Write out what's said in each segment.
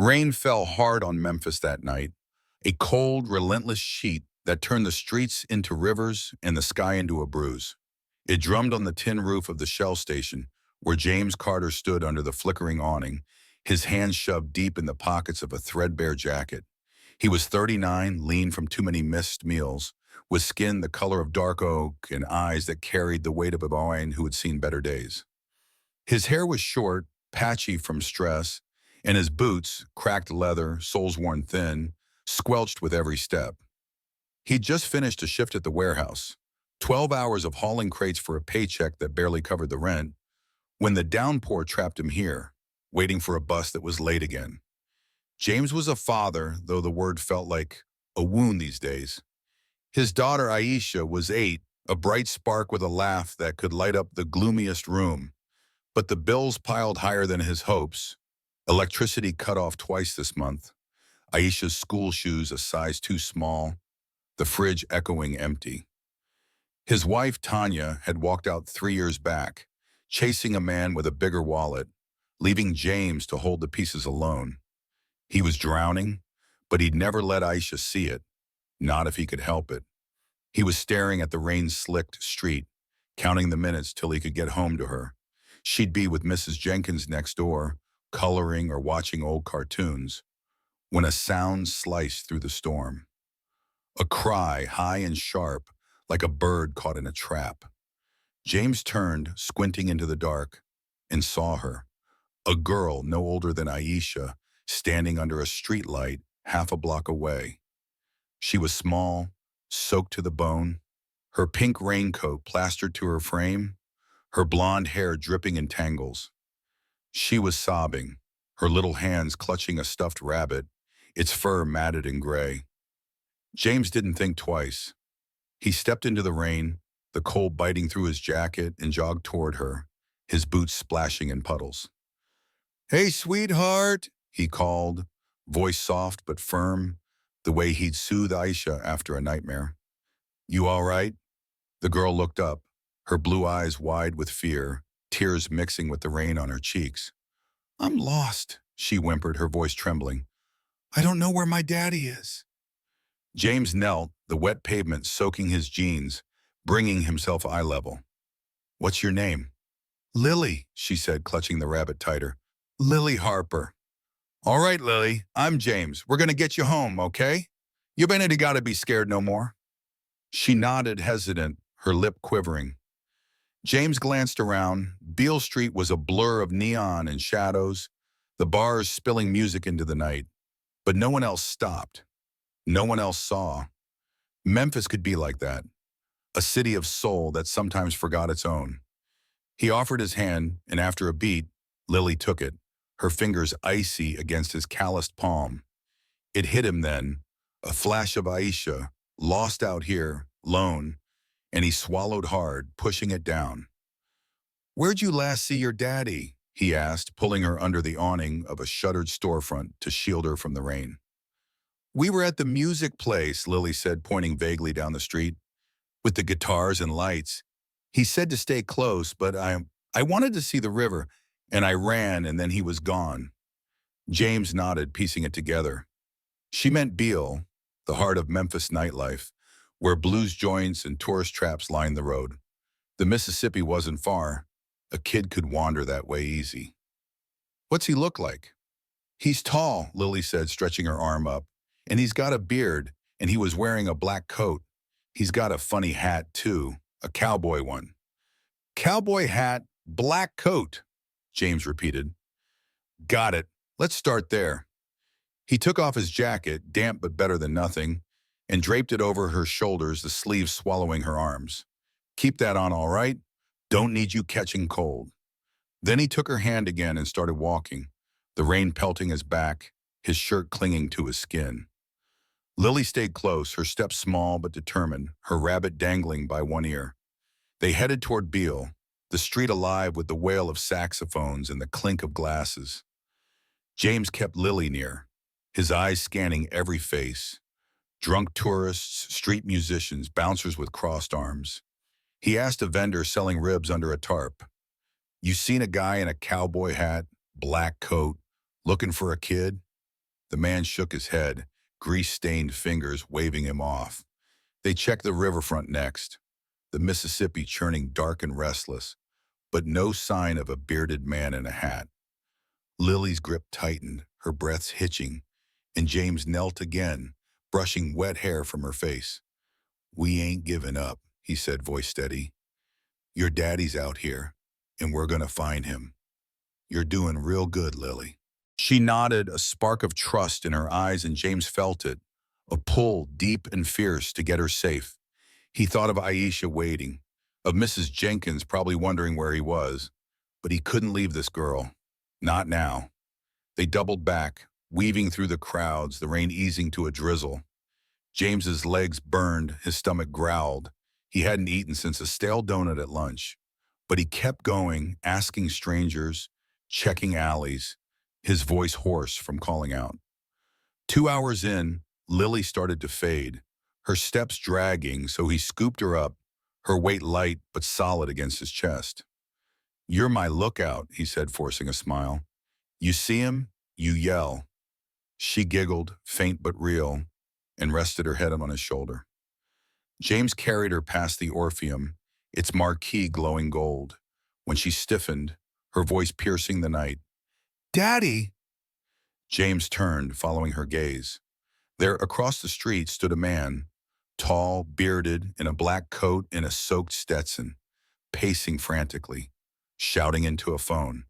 Rain fell hard on Memphis that night, a cold, relentless sheet that turned the streets into rivers and the sky into a bruise. It drummed on the tin roof of the Shell station, where James Carter stood under the flickering awning, his hands shoved deep in the pockets of a threadbare jacket. He was 39, lean from too many missed meals, with skin the color of dark oak and eyes that carried the weight of a boy who had seen better days. His hair was short, patchy from stress, and his boots, cracked leather, soles worn thin, squelched with every step. He'd just finished a shift at the warehouse, 12 hours of hauling crates for a paycheck that barely covered the rent, when the downpour trapped him here, waiting for a bus that was late again. James was a father, though the word felt like a wound these days. His daughter Aisha was 8, a bright spark with a laugh that could light up the gloomiest room. But the bills piled higher than his hopes. Electricity cut off twice this month. Aisha's school shoes a size too small. The fridge echoing empty. His wife, Tanya, had walked out 3 years back, chasing a man with a bigger wallet, leaving James to hold the pieces alone. He was drowning, but he'd never let Aisha see it, not if he could help it. He was staring at the rain-slicked street, counting the minutes till he could get home to her. She'd be with Mrs. Jenkins next door, coloring or watching old cartoons, when a sound sliced through the storm. A cry, high and sharp, like a bird caught in a trap. James turned, squinting into the dark, and saw her, a girl no older than Aisha, standing under a streetlight half a block away. She was small, soaked to the bone, her pink raincoat plastered to her frame, her blonde hair dripping in tangles. She was sobbing, her little hands clutching a stuffed rabbit, its fur matted and gray. James didn't think twice. He stepped into the rain, the cold biting through his jacket, and jogged toward her, his boots splashing in puddles. "Hey, sweetheart," he called, voice soft but firm, the way he'd soothe Aisha after a nightmare. "You all right?" The girl looked up, her blue eyes wide with fear, tears mixing with the rain on her cheeks. "I'm lost," she whimpered, her voice trembling. "I don't know where my daddy is." James knelt, the wet pavement soaking his jeans, bringing himself eye level. "What's your name?" "Lily," she said, clutching the rabbit tighter. "Lily Harper." "All right, Lily, I'm James. We're gonna get you home, okay? You ain't gotta be scared no more." She nodded, hesitant, her lip quivering. James glanced around. Beale Street was a blur of neon and shadows, the bars spilling music into the night. But no one else stopped. No one else saw. Memphis could be like that, a city of soul that sometimes forgot its own. He offered his hand, and after a beat, Lily took it, her fingers icy against his calloused palm. It hit him then, a flash of Aisha, lost out here, lone, and he swallowed hard, pushing it down. "Where'd you last see your daddy?" he asked, pulling her under the awning of a shuttered storefront to shield her from the rain. "We were at the music place," Lily said, pointing vaguely down the street, "with the guitars and lights. He said to stay close, but I wanted to see the river, and I ran, and then he was gone." James nodded, piecing it together. She meant Beale, the heart of Memphis nightlife, where blues joints and tourist traps lined the road. The Mississippi wasn't far. A kid could wander that way easy. "What's he look like?" "He's tall," Lily said, stretching her arm up. "And he's got a beard, and he was wearing a black coat. He's got a funny hat, too, a cowboy one." "Cowboy hat, black coat," James repeated. "Got it. Let's start there." He took off his jacket, damp but better than nothing, and draped it over her shoulders, the sleeves swallowing her arms. "Keep that on, all right? Don't need you catching cold." Then he took her hand again and started walking, the rain pelting his back, his shirt clinging to his skin. Lily stayed close, her steps small but determined, her rabbit dangling by one ear. They headed toward Beale, the street alive with the wail of saxophones and the clink of glasses. James kept Lily near, his eyes scanning every face. Drunk tourists, street musicians, bouncers with crossed arms. He asked a vendor selling ribs under a tarp, "You seen a guy in a cowboy hat, black coat, looking for a kid?" The man shook his head, grease-stained fingers waving him off. They checked the riverfront next, the Mississippi churning dark and restless, but no sign of a bearded man in a hat. Lily's grip tightened, her breaths hitching, and James knelt again, brushing wet hair from her face. "We ain't giving up," he said, voice steady. "Your daddy's out here, and we're gonna find him. You're doing real good, Lily." She nodded, a spark of trust in her eyes, and James felt it, a pull deep and fierce to get her safe. He thought of Aisha waiting, of Mrs. Jenkins probably wondering where he was, but he couldn't leave this girl. Not now. They doubled back, weaving through the crowds, the rain easing to a drizzle. James's legs burned, his stomach growled. He hadn't eaten since a stale donut at lunch, but he kept going, asking strangers, checking alleys, his voice hoarse from calling out. 2 hours in, Lily started to fade, her steps dragging, so he scooped her up, her weight light but solid against his chest. "You're my lookout," he said, forcing a smile. "You see him, you yell." She giggled, faint but real, and rested her head on his shoulder. James carried her past the Orpheum, its marquee glowing gold. When she stiffened, her voice piercing the night, "Daddy!" James turned, following her gaze. There, across the street, stood a man, tall, bearded, in a black coat and a soaked Stetson, pacing frantically, shouting into a phone.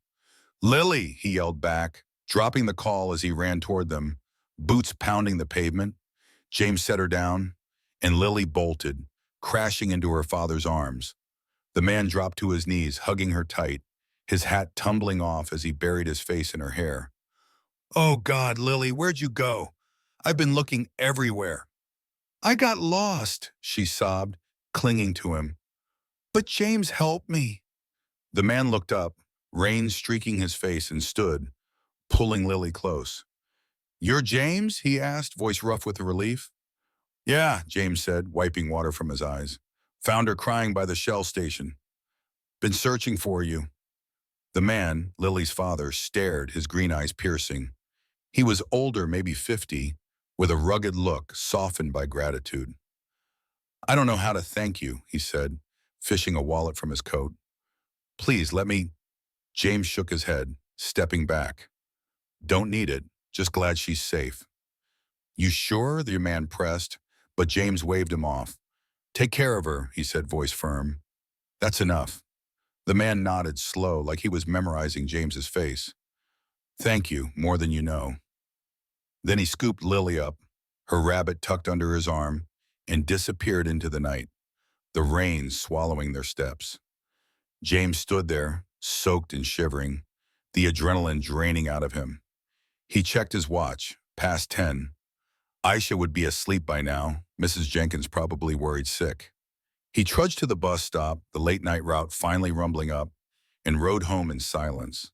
"Lily!" he yelled back, dropping the call as he ran toward them, boots pounding the pavement. James set her down, and Lily bolted, crashing into her father's arms. The man dropped to his knees, hugging her tight, his hat tumbling off as he buried his face in her hair. "Oh, God, Lily, where'd you go? I've been looking everywhere." "I got lost," she sobbed, clinging to him. "But James helped me." The man looked up, rain streaking his face, and stood, pulling Lily close. "You're James?" he asked, voice rough with relief. "Yeah," James said, wiping water from his eyes. "Found her crying by the Shell station. Been searching for you." The man, Lily's father, stared, his green eyes piercing. He was older, maybe 50, with a rugged look softened by gratitude. "I don't know how to thank you," he said, fishing a wallet from his coat. "Please, let me—" James shook his head, stepping back. "Don't need it, just glad she's safe." "You sure?" the man pressed, but James waved him off. "Take care of her," he said, voice firm. "That's enough." The man nodded, slow, like he was memorizing James's face. "Thank you, more than you know." Then he scooped Lily up, her rabbit tucked under his arm, and disappeared into the night, the rain swallowing their steps. James stood there, soaked and shivering, the adrenaline draining out of him. He checked his watch, past 10. Aisha would be asleep by now, Mrs. Jenkins probably worried sick. He trudged to the bus stop, the late-night route finally rumbling up, and rode home in silence,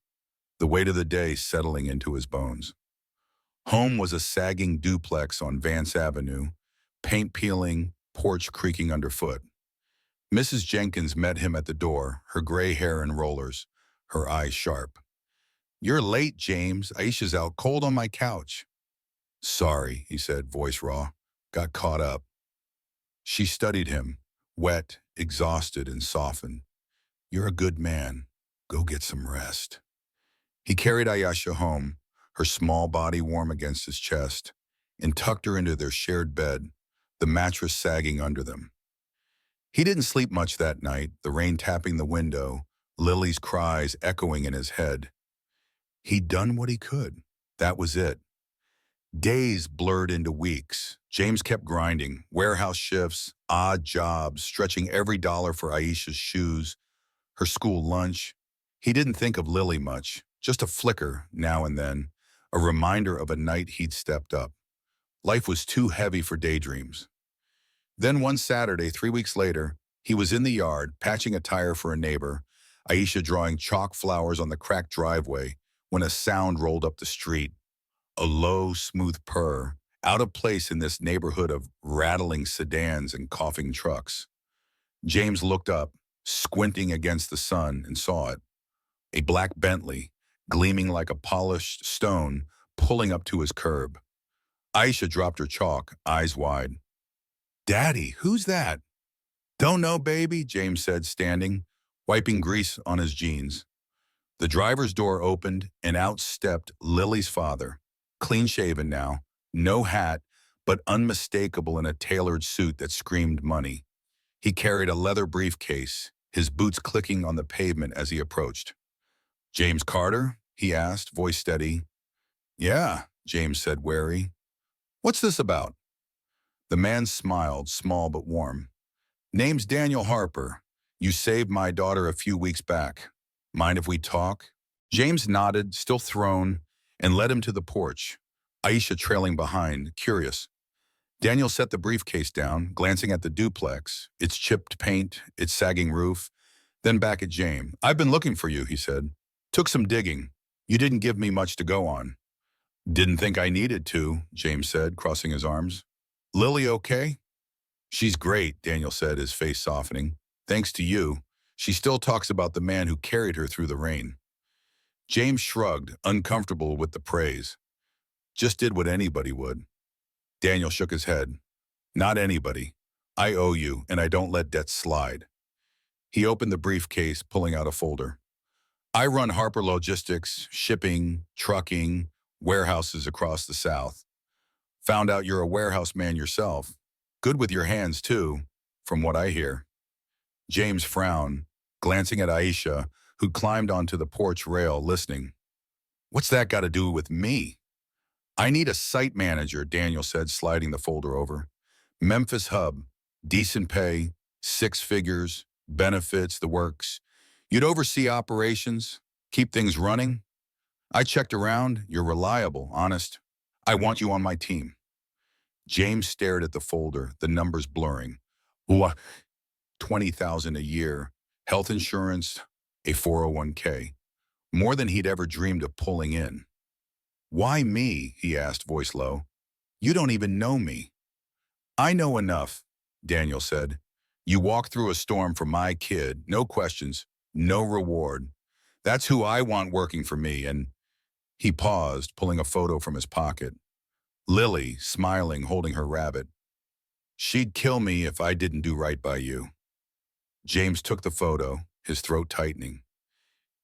the weight of the day settling into his bones. Home was a sagging duplex on Vance Avenue, paint peeling, porch creaking underfoot. Mrs. Jenkins met him at the door, her gray hair in rollers, her eyes sharp. "You're late, James. Aisha's out cold on my couch." "Sorry," he said, voice raw. "Got caught up." She studied him, wet, exhausted, and softened. "You're a good man. Go get some rest." He carried Aisha home, her small body warm against his chest, and tucked her into their shared bed, the mattress sagging under them. He didn't sleep much that night, the rain tapping the window, Lily's cries echoing in his head. He'd done what he could. That was it. Days blurred into weeks. James kept grinding, warehouse shifts, odd jobs, stretching every dollar for Aisha's shoes, her school lunch. He didn't think of Lily much, just a flicker now and then, a reminder of a night he'd stepped up. Life was too heavy for daydreams. Then one Saturday, 3 weeks later, he was in the yard, patching a tire for a neighbor, Aisha drawing chalk flowers on the cracked driveway, when a sound rolled up the street. A low, smooth purr, out of place in this neighborhood of rattling sedans and coughing trucks. James looked up, squinting against the sun, and saw it. A black Bentley, gleaming like a polished stone, pulling up to his curb. Aisha dropped her chalk, eyes wide. "Daddy, who's that?" "Don't know, baby," James said, standing, wiping grease on his jeans. The driver's door opened, and out stepped Lily's father, clean-shaven now, no hat, but unmistakable in a tailored suit that screamed money. He carried a leather briefcase, his boots clicking on the pavement as he approached. "James Carter?" he asked, voice steady. "Yeah," James said, wary. "What's this about?" The man smiled, small but warm. "Name's Daniel Harper. You saved my daughter a few weeks back. Mind if we talk?" James nodded, still thrown, and led him to the porch, Aisha trailing behind, curious. Daniel set the briefcase down, glancing at the duplex, its chipped paint, its sagging roof, then back at James. "I've been looking for you," he said. "Took some digging. You didn't give me much to go on." "Didn't think I needed to," James said, crossing his arms. "Lily okay?" "She's great," Daniel said, his face softening. "Thanks to you. She still talks about the man who carried her through the rain." James shrugged, uncomfortable with the praise. "Just did what anybody would." Daniel shook his head. "Not anybody. I owe you, and I don't let debts slide." He opened the briefcase, pulling out a folder. "I run Harper Logistics, shipping, trucking, warehouses across the South. Found out you're a warehouse man yourself. Good with your hands, too, from what I hear." James frowned, glancing at Aisha, who climbed onto the porch rail, listening. "What's that got to do with me?" "I need a site manager," Daniel said, sliding the folder over. "Memphis hub, decent pay, 6 figures, benefits, the works. You'd oversee operations, keep things running. I checked around, you're reliable, honest. I want you on my team." James stared at the folder, the numbers blurring. "What? 20,000 a year, health insurance, a 401k. More than he'd ever dreamed of pulling in." "Why me?" he asked, voice low. "You don't even know me." "I know enough," Daniel said. "You walked through a storm for my kid, no questions, no reward. That's who I want working for me." And he paused, pulling a photo from his pocket. Lily, smiling, holding her rabbit. "She'd kill me if I didn't do right by you." James took the photo, his throat tightening.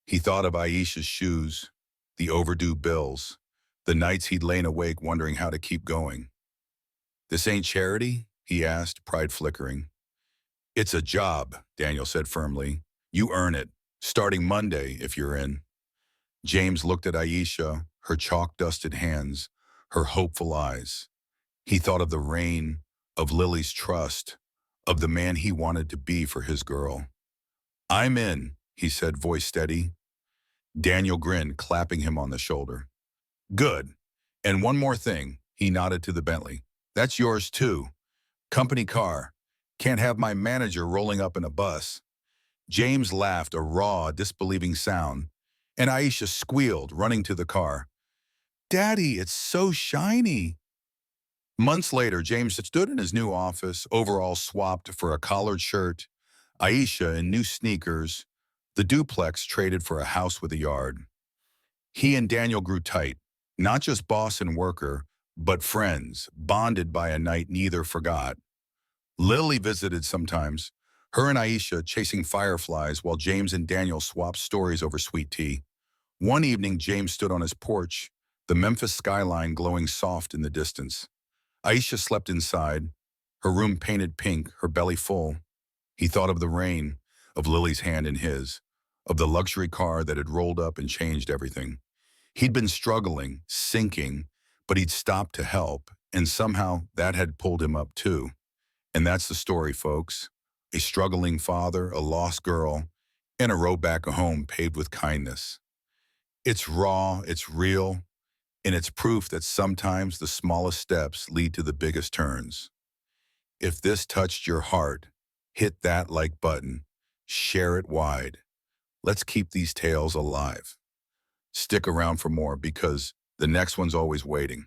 He thought of Aisha's shoes, the overdue bills, the nights he'd lain awake wondering how to keep going. "This ain't charity?" he asked, pride flickering. "It's a job," Daniel said firmly. "You earn it, starting Monday if you're in." James looked at Aisha, her chalk-dusted hands, her hopeful eyes. He thought of the rain, of Lily's trust, of the man he wanted to be for his girl. "I'm in," he said, voice steady. Daniel grinned, clapping him on the shoulder. "Good. And one more thing," he nodded to the Bentley. "That's yours too. Company car. Can't have my manager rolling up in a bus." James laughed, a raw, disbelieving sound, and Aisha squealed, running to the car. "Daddy, it's so shiny." Months later, James stood in his new office, overalls swapped for a collared shirt, Aisha in new sneakers, the duplex traded for a house with a yard. He and Daniel grew tight, not just boss and worker, but friends, bonded by a night neither forgot. Lily visited sometimes, her and Aisha chasing fireflies while James and Daniel swapped stories over sweet tea. One evening, James stood on his porch, the Memphis skyline glowing soft in the distance. Aisha slept inside, her room painted pink, her belly full. He thought of the rain, of Lily's hand in his, of the luxury car that had rolled up and changed everything. He'd been struggling, sinking, but he'd stopped to help, and somehow that had pulled him up too. And that's the story, folks. A struggling father, a lost girl, and a road back home paved with kindness. It's raw, it's real, and it's proof that sometimes the smallest steps lead to the biggest turns. If this touched your heart, hit that like button, share it wide. Let's keep these tales alive. Stick around for more because the next one's always waiting.